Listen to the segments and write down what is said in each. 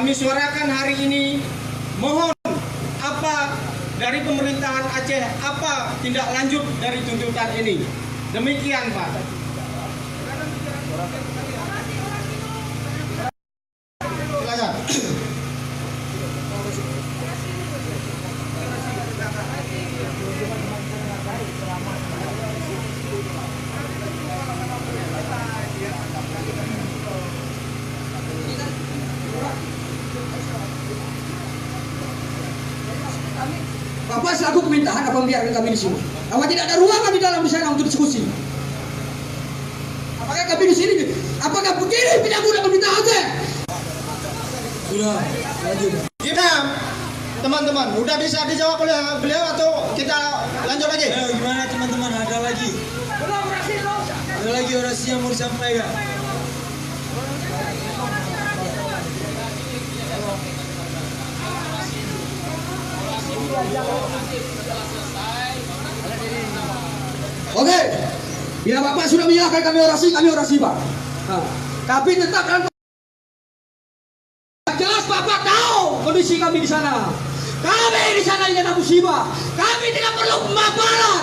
kami suarakan hari ini, mohon apa dari pemerintahan Aceh, apa tindak lanjut dari tuntutan ini. Demikian Pak. Silakan. Bapak selaku pemerintahan apa membiarkan kami di sini? Apa tidak ada ruangan di dalam di sana untuk diskusi? Apakah kami di sini? Apakah begini tidak mudah pemerintah Aceh? Sudah, lanjut. Kita teman-teman, udah bisa dijawab oleh beliau atau kita lanjut lagi? Gimana teman-teman? Ada lagi? Ada lagi orasi yang mau disampaikan? Oke, bila Bapak sudah menyerahkan kami orasi Pak. Nah, tapi tetap dalam jelas Bapak tahu kondisi kami di sana. Kami di sana yang musibah. Kami tidak perlu pemaparan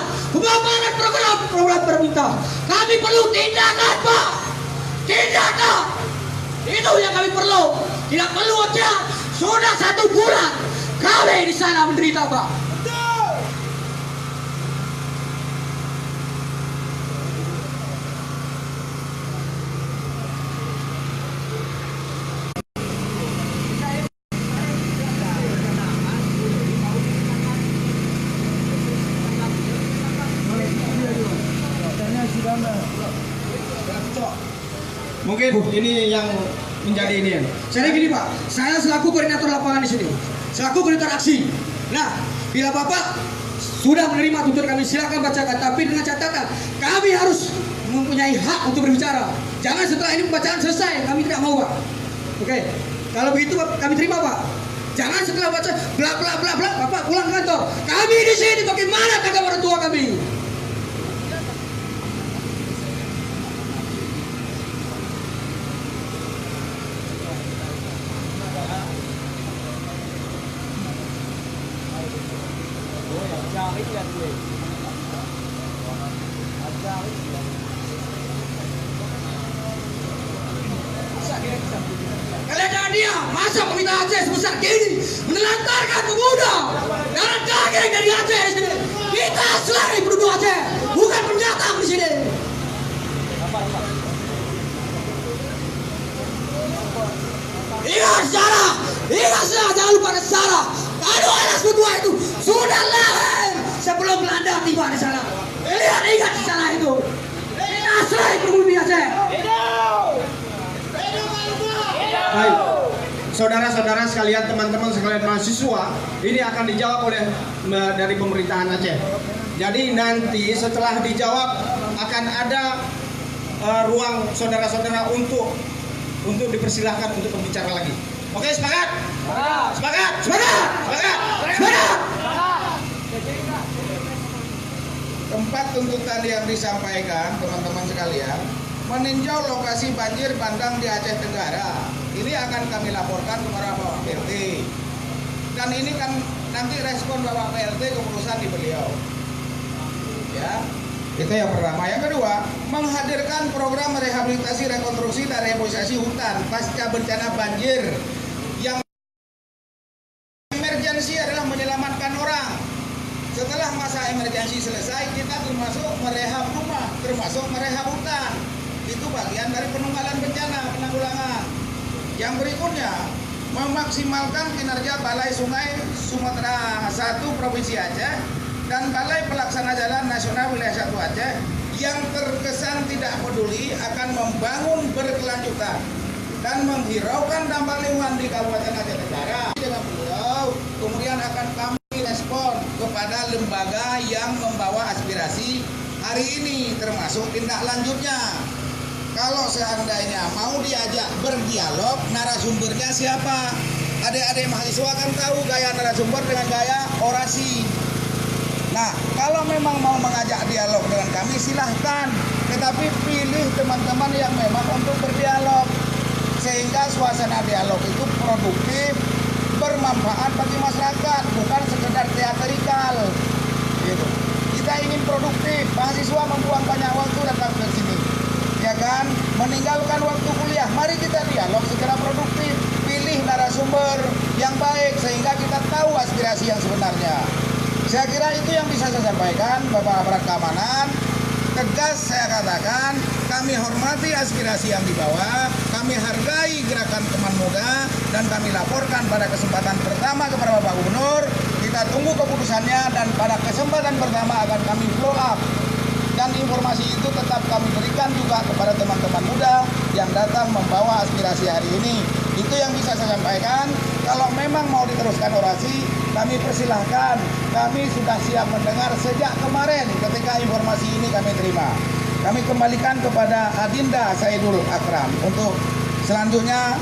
program pemerintah. Kami perlu tindakan Pak. Tindakan. Itu yang kami perlu. Tidak perlu aja. Sudah 1 bulan kami di sana menderita Pak. Mungkin ini yang menjadi ini. Saya gini Pak, saya selaku koordinator lapangan di sini, selaku koordinator aksi. Nah, bila Bapak sudah menerima tuntutan kami, silakan bacakan. Tapi dengan catatan, kami harus mempunyai hak untuk berbicara. Jangan setelah ini pembacaan selesai, kami tidak mau Pak. Oke, kalau begitu kami terima Pak. Jangan setelah baca bla bla bla bla, Bapak pulang kantor. Kami di sini bagaimana kata orang tua kami? Kalian jangan diam. Masa pemerintah Aceh sebesar gini menelantarkan pemuda darah daging dari Aceh di sini. Kita selalu penduduk Aceh, bukan pendatang di sini. Ingat sejarah, jangan lupa sejarah. Kalau anak kedua itu sudah lahir sebelum Belanda tiba di sana. Kalian ingat sejarah itu. Kita selalu pribumi Aceh. Baik, saudara-saudara sekalian, teman-teman sekalian mahasiswa, ini akan dijawab oleh dari pemerintahan Aceh. Jadi nanti setelah dijawab akan ada ruang saudara-saudara untuk dipersilahkan untuk berbicara lagi. Oke, sepakat? Sepakat? Sepakat? Sepakat? Sepakat? Tempat tuntutan yang disampaikan teman-teman sekalian meninjau lokasi banjir bandang di Aceh Tenggara. Ini akan kami laporkan kepada Bapak PLT. Dan ini kan nanti respon Bapak PLT keputusan di beliau. Ya, itu yang pertama. Yang kedua, menghadirkan program rehabilitasi, rekonstruksi dan rehabilitasi hutan pasca bencana banjir. Yang emergensi adalah menyelamatkan orang. Setelah masa emergensi selesai, kita termasuk merehab rumah, termasuk merehab hutan. Itu bagian dari penanggulangan bencana, penanggulangan. Yang berikutnya, memaksimalkan kinerja Balai Sungai Sumatera 1 Provinsi Aceh dan Balai Pelaksana Jalan Nasional Wilayah 1 Aceh yang terkesan tidak peduli akan membangun berkelanjutan dan menghiraukan dampak lingkungan di Kabupaten Aceh Tenggara. Dengan beliau, kemudian akan kami respon kepada lembaga yang membawa aspirasi hari ini, termasuk tindak lanjutnya. Kalau seandainya mau diajak berdialog, narasumbernya siapa? Adik-adik mahasiswa kan tahu gaya narasumber dengan gaya orasi. Nah, kalau memang mau mengajak dialog dengan kami silahkan, tetapi pilih teman-teman yang memang untuk berdialog. sehingga suasana dialog itu produktif, bermanfaat bagi masyarakat, bukan sekedar teatrikal gitu. Kita ingin produktif, mahasiswa membuang banyak waktu datang ke sini, ya kan, meninggalkan waktu kuliah. Mari kita dialog secara produktif, pilih narasumber yang baik sehingga kita tahu aspirasi yang sebenarnya. Saya kira itu yang bisa saya sampaikan, Bapak aparat keamanan. Tegas saya katakan, kami hormati aspirasi yang dibawa, kami hargai gerakan teman muda, dan kami laporkan pada kesempatan pertama kepada Bapak Gubernur. Kita tunggu keputusannya, dan pada kesempatan pertama akan kami follow up. Dan informasi itu tetap kami berikan juga kepada teman-teman muda yang datang membawa aspirasi hari ini. Itu yang bisa saya sampaikan. Kalau memang mau diteruskan orasi, kami persilahkan. Kami sudah siap mendengar sejak kemarin ketika informasi ini kami terima. Kami kembalikan kepada Adinda Saidul Akram untuk selanjutnya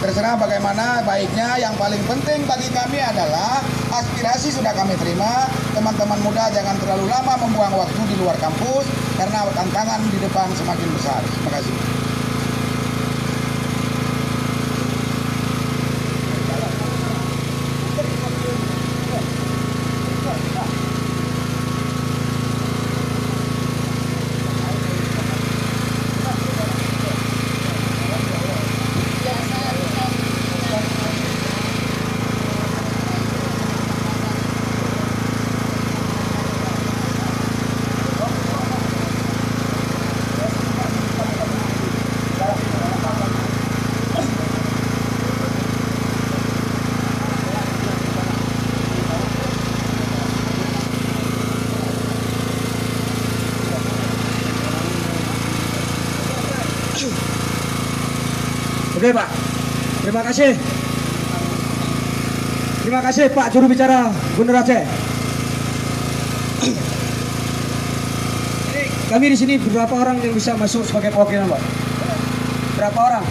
terserah bagaimana baiknya. Yang paling penting bagi kami adalah aspirasi sudah kami terima. Teman-teman muda jangan terlalu lama membuang waktu di luar kampus karena tantangan di depan semakin besar. Terima kasih. Oke Pak, terima kasih. Terima kasih Pak Juru Bicara Gubernur Aceh. Kami di sini berapa orang yang bisa masuk sebagai perwakilan Pak? Berapa orang?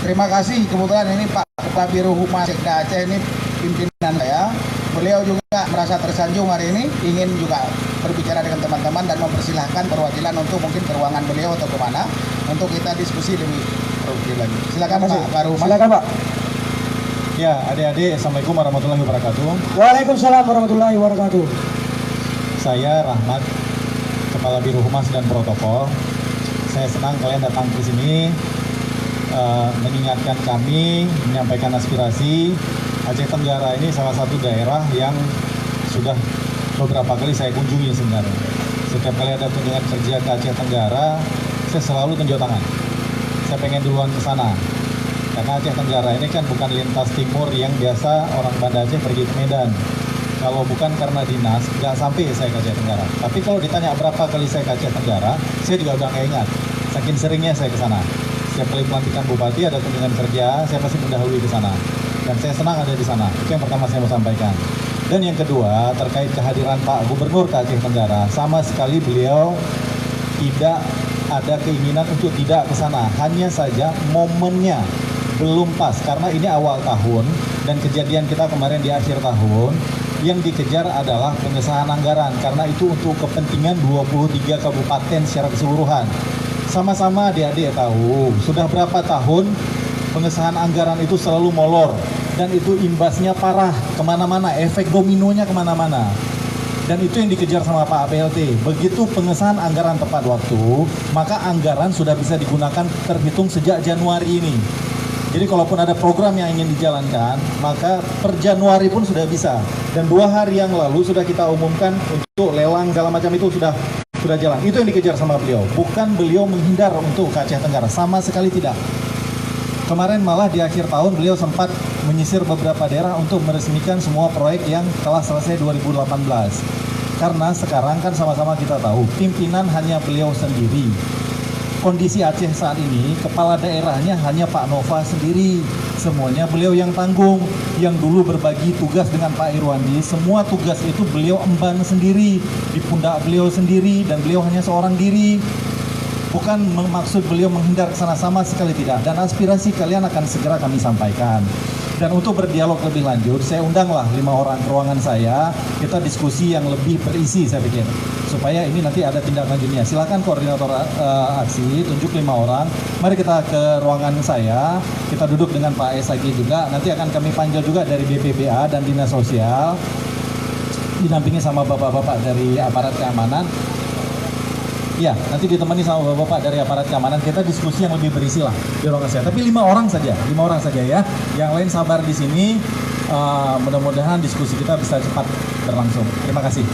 Terima kasih, kebetulan ini Pak Kepala Biro Humas Sekda Aceh ini pimpinan saya. Beliau juga merasa tersanjung hari ini, ingin juga berbicara dengan teman-teman dan mempersilahkan perwakilan untuk mungkin ke ruangan beliau atau kemana untuk kita diskusi lebih produktif lagi. Silakan Pak Humas. Silakan Pak. Ya, adik-adik, Assalamualaikum warahmatullahi wabarakatuh. Waalaikumsalam warahmatullahi wabarakatuh. Saya Rahmat, Kepala Biro Humas dan Protokol. Saya senang kalian datang ke sini mengingatkan kami, menyampaikan aspirasi. Aceh Tenggara ini salah satu daerah yang sudah beberapa kali saya kunjungi sebenarnya. Setiap kali ada kunjungan kerja ke Aceh Tenggara, saya selalu tunjuk tangan. Saya pengen duluan ke sana. Karena Aceh Tenggara ini kan bukan lintas timur yang biasa orang Banda Aceh pergi ke Medan. Kalau bukan karena dinas, nggak sampai saya ke Aceh Tenggara. Tapi kalau ditanya berapa kali saya ke Aceh Tenggara, saya juga udah nggak ingat. Saking seringnya saya ke sana. Setiap kali pelantikan bupati ada kunjungan kerja, saya pasti mendahului ke sana. Dan saya senang ada di sana. Itu yang pertama saya mau sampaikan. Dan yang kedua, terkait kehadiran Pak Gubernur ke Aceh Tenggara, sama sekali beliau tidak ada keinginan untuk tidak ke sana. Hanya saja momennya belum pas, karena ini awal tahun dan kejadian kita kemarin di akhir tahun. Yang dikejar adalah pengesahan anggaran, karena itu untuk kepentingan 23 kabupaten secara keseluruhan. Sama-sama adik-adik tahu, sudah berapa tahun pengesahan anggaran itu selalu molor. Dan itu imbasnya parah kemana-mana, efek dominonya kemana-mana. Dan itu yang dikejar sama Pak APLT. Begitu pengesahan anggaran tepat waktu, maka anggaran sudah bisa digunakan terhitung sejak Januari ini. Jadi kalaupun ada program yang ingin dijalankan, maka per Januari pun sudah bisa. Dan 2 hari yang lalu sudah kita umumkan untuk lelang segala macam itu sudah jalan. Itu yang dikejar sama beliau. Bukan beliau menghindar untuk ke Aceh Tenggara, sama sekali tidak. Kemarin malah di akhir tahun beliau sempat menyisir beberapa daerah untuk meresmikan semua proyek yang telah selesai 2018. Karena sekarang kan sama-sama kita tahu, pimpinan hanya beliau sendiri. Kondisi Aceh saat ini, kepala daerahnya hanya Pak Nova sendiri. Semuanya beliau yang tanggung. Yang dulu berbagi tugas dengan Pak Irwandi, semua tugas itu beliau emban sendiri. Di pundak beliau sendiri, dan beliau hanya seorang diri. Bukan maksud beliau menghindar ke sana, sama sekali tidak. Dan aspirasi kalian akan segera kami sampaikan. Dan untuk berdialog lebih lanjut, saya undanglah 5 orang ke ruangan saya. Kita diskusi yang lebih berisi saya pikir. supaya ini nanti ada tindak lanjutnya. Silakan koordinator aksi tunjuk 5 orang. Mari kita ke ruangan saya. Kita duduk dengan Pak SAG juga. Nanti akan kami panggil juga dari BPBA dan Dinas Sosial, didampingi sama bapak-bapak dari aparat keamanan. Ya, nanti ditemani sama bapak-bapak dari aparat keamanan. Kita diskusi yang lebih berisi lah di ruangan saya. Tapi 5 orang saja ya. Yang lain sabar di sini. Mudah-mudahan diskusi kita bisa cepat berlangsung. Terima kasih.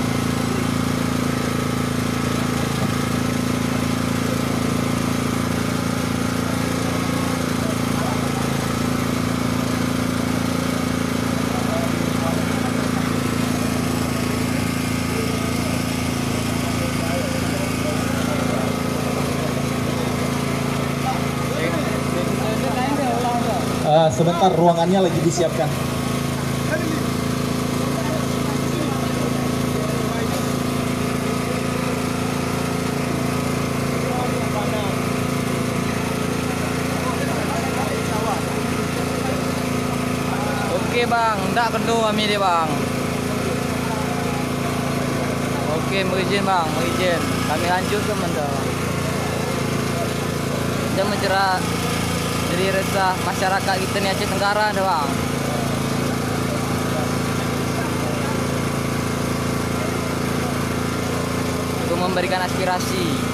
Sebentar, ruangannya lagi disiapkan. Oke bang, ndak kena kami dia bang. Oke, mengizin bang, mengizin. Kami lanjut ke mana? Dia mencerah dari resah masyarakat kita ni Aceh Tenggara dah bang. Untuk memberikan aspirasi.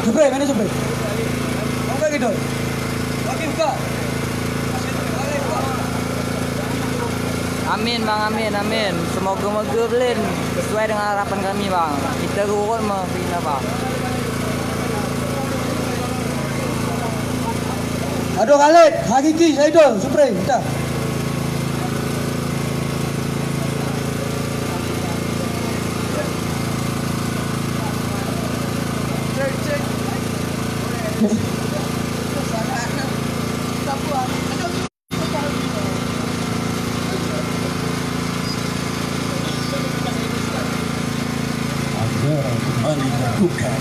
Supre, mana Supre? Buka gitu. Oke, buka. Amin bang, amin, amin. Semoga-moga belen sesuai dengan harapan kami bang. Kita urut membina bang. Aduh Khalid, Hakiki, Saidul, Supre, kita. Kembali lakukan